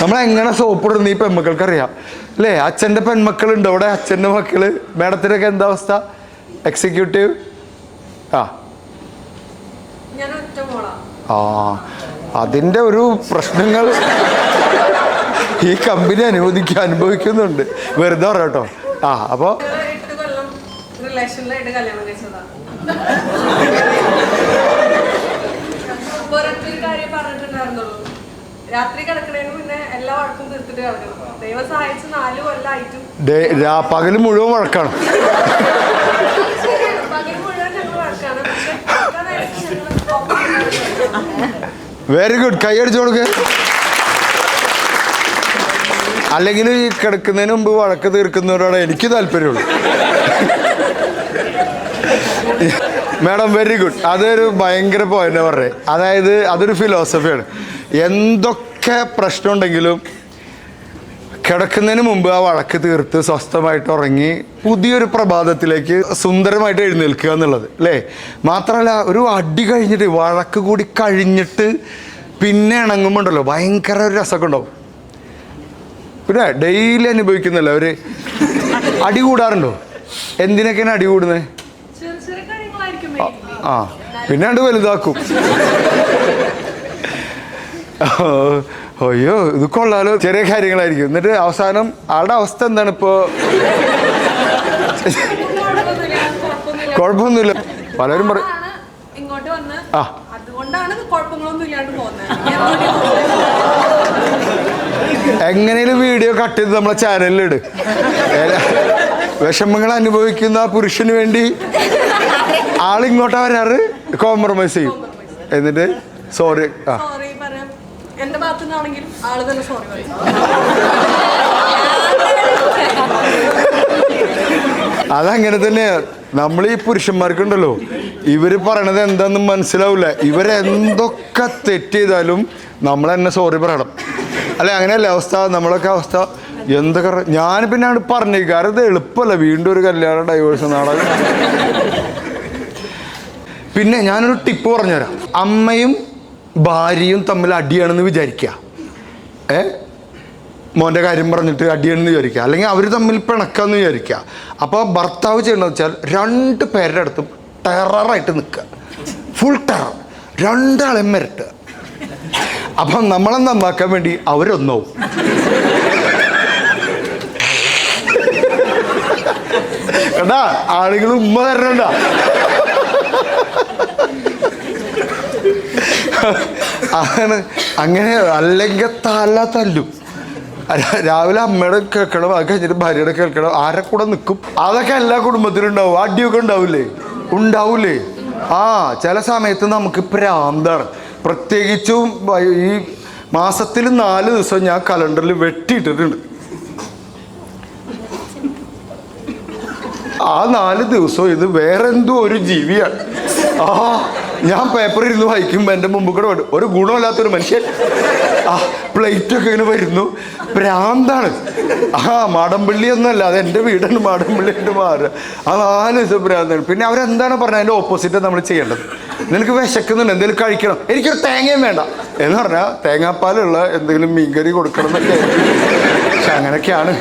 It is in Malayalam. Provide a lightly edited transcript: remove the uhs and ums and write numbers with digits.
നമ്മളെങ്ങനെ സോപ്പിടുന്ന ഈ പെൺമക്കൾക്ക് അറിയാം അല്ലേ? അച്ഛൻ്റെ പെൺമക്കളുണ്ട് അവിടെ, അച്ഛൻ്റെ മക്കള്. മാഡത്തിനൊക്കെ എന്താ അവസ്ഥ? എക്സിക്യൂട്ടീവ് ആ അതിൻ്റെ ഒരു പ്രശ്നങ്ങൾ ഈ കമ്പനി അനുഭവിക്കുന്നുണ്ട്. വെറുതെ പറയാട്ടോ. അപ്പോൾ രാത്രി കിടക്കണേന് മുന്നേ എല്ലാ വഴക്കും തീർത്തിട്ട് കിടക്കണം. ദൈവം സഹായിച്ച് 4 കൊല്ലമായിട്ടും പകല് മുഴുവൻ വഴക്കാണ്. പകല് മുഴുവൻ ഞങ്ങൾ വഴക്കാണ്. വെരി ഗുഡ്, കൈയടിച്ചു കൊടുക്ക. അല്ലെങ്കിൽ ഈ കിടക്കുന്നതിന് മുമ്പ് വഴക്ക് തീർക്കുന്നവരോട് എനിക്ക് താല്പര്യമുള്ളൂ. Madam very good. അതൊരു ഭയങ്കര പോയിന്റ് പറഞ്ഞത്. അതായത് അതൊരു ഫിലോസഫിയാണ്. എന്തൊക്കെ പ്രശ്നമുണ്ടെങ്കിലും കിടക്കുന്നതിന് മുമ്പ് ആ വഴക്ക് തീർത്ത് സ്വസ്ഥമായിട്ട് ഉറങ്ങി പുതിയൊരു പ്രഭാതത്തിലേക്ക് സുന്ദരമായിട്ട് എഴുന്നേൽക്കുക എന്നുള്ളത് അല്ലേ? മാത്രമല്ല ഒരു അടി കഴിഞ്ഞിട്ട് വഴക്ക് കൂടി കഴിഞ്ഞിട്ട് പിന്നെ ഇണങ്ങുമ്പോണ്ടല്ലോ ഭയങ്കര ഒരു രസമൊക്കെ ഉണ്ടാവും. പിന്നെ ഡെയിലി അനുഭവിക്കുന്നല്ലോ ഒരു അടി കൂടാറുണ്ടോ? എന്തിനൊക്കെയാണ് അടി കൂടുന്നത്? പിന്നെ അത് വലുതാക്കും. അയ്യോ ഇത് കൊള്ളാലോ, ചെറിയ കാര്യങ്ങളായിരിക്കും. എന്നിട്ട് അവസാനം ആളുടെ അവസ്ഥ എന്താണ്? ഇപ്പോ കുഴപ്പമൊന്നുമില്ല. പലരും പറയും ഇങ്ങോട്ട് വന്ന് അതുകൊണ്ടാണ് കുഴപ്പങ്ങളൊന്നും ഇല്ലാണ്ട് പോകുന്നത്. എങ്ങനെയും വീഡിയോ കട്ട് ചെയ്ത് നമ്മളെ ചാനലിലിട്. വിഷമങ്ങൾ അനുഭവിക്കുന്ന പുരുഷന് വേണ്ടി ആളിങ്ങോട്ടാ വരാറ്, കോംപ്രമൈസ് ചെയ്യും. എന്നിട്ട് സോറി എന്റെ ഭാഗത്തു നിന്നാണെങ്കിൽ ആള് തന്നെ സോറി പറയും. അതങ്ങനെ തന്നെയാ. നമ്മൾ ഈ പുരുഷന്മാർക്കുണ്ടല്ലോ, ഇവര് പറയണത് എന്താണെന്ന് മനസ്സിലാവില്ല. ഇവരെന്തൊക്കെ തെറ്റ് ചെയ്താലും നമ്മൾ തന്നെ സോറി പറയണം അല്ലെ? അങ്ങനെയല്ലേ അവസ്ഥ? നമ്മളൊക്കെ അവസ്ഥ എന്തൊക്കെ. ഞാൻ പിന്നെ ആണ് പറഞ്ഞേക്കാറ്, ഇത് എളുപ്പമല്ല വീണ്ടും ഒരു കല്യാണം ഡൈവേഴ്സ് നാടകം. പിന്നെ ഞാനൊരു ടിപ്പ് പറഞ്ഞുതരാം. അമ്മയും ഭാര്യയും തമ്മിൽ അടിയാണെന്ന് വിചാരിക്കുക. മോൻ്റെ കാര്യം പറഞ്ഞിട്ട് അടിയാണെന്ന് വിചാരിക്കുക, അല്ലെങ്കിൽ അവർ തമ്മിൽ പിണക്കാന്ന് വിചാരിക്കുക. അപ്പോൾ ഭർത്താവ് ചെയ്യണമെന്ന് വെച്ചാൽ 2 പേരുടെ അടുത്തും ടെററായിട്ട് നിൽക്കുക, ഫുൾ ടെറർ, 2 ആളെയും മിരട്ടുക. അപ്പം നമ്മളെ നന്നാക്കാൻ വേണ്ടി അവരൊന്നാവും. കേട്ടാ, ആളുകൾ ഉമ്മ തരണണ്ട. അങ്ങനെ അല്ലെങ്കിൽ തല തല്ലും. രാവിലെ അമ്മയുടെ കേൾക്കണം, അത് കഴിഞ്ഞിട്ട് ഭാര്യയുടെ കേൾക്കണം, ആരെ കൂടെ നിൽക്കും. അതൊക്കെ എല്ലാ കുടുംബത്തിലും ഉണ്ടാവും. അടിയൊക്കെ ഉണ്ടാവൂലേ? ചില സമയത്ത് നമുക്ക് പ്രാന്താണ്. പ്രത്യേകിച്ചും ഈ മാസത്തിൽ 4 ദിവസം ഞാൻ കലണ്ടറിൽ വെട്ടിയിട്ടിട്ടുണ്ട്. ആ 4 ദിവസവും ഇത് വേറെ എന്തോ ഒരു ജീവിയാണ്. ഞാൻ പേപ്പറിൽ ഇരുന്ന് വായിക്കുമ്പോൾ എൻ്റെ മുമ്പ് കൂടെ ഒരു ഗുണമില്ലാത്തൊരു മനുഷ്യൻ പ്ലേറ്റൊക്കെ ഇങ്ങനെ വരുന്നു. പ്രാന്താണ്. മാടമ്പള്ളി ഒന്നുമല്ല, അത് എൻ്റെ വീടാണ്. മാടമ്പള്ളി ഉണ്ട് മാറുക. ആ 4 ദിവസം പ്രാന്താണ്. പിന്നെ അവരെന്താണ് പറഞ്ഞത്? അതിൻ്റെ ഓപ്പോസിറ്റ് നമ്മൾ ചെയ്യേണ്ടത്. നിനക്ക് വിശക്കുന്നുണ്ട്, എന്തെങ്കിലും കഴിക്കണം, എനിക്കൊരു തേങ്ങയും വേണ്ട എന്ന് പറഞ്ഞാൽ തേങ്ങാപ്പാലുള്ള എന്തെങ്കിലും മീൻകറി കൊടുക്കണം എന്നൊക്കെ. പക്ഷെ അങ്ങനെയൊക്കെയാണ്.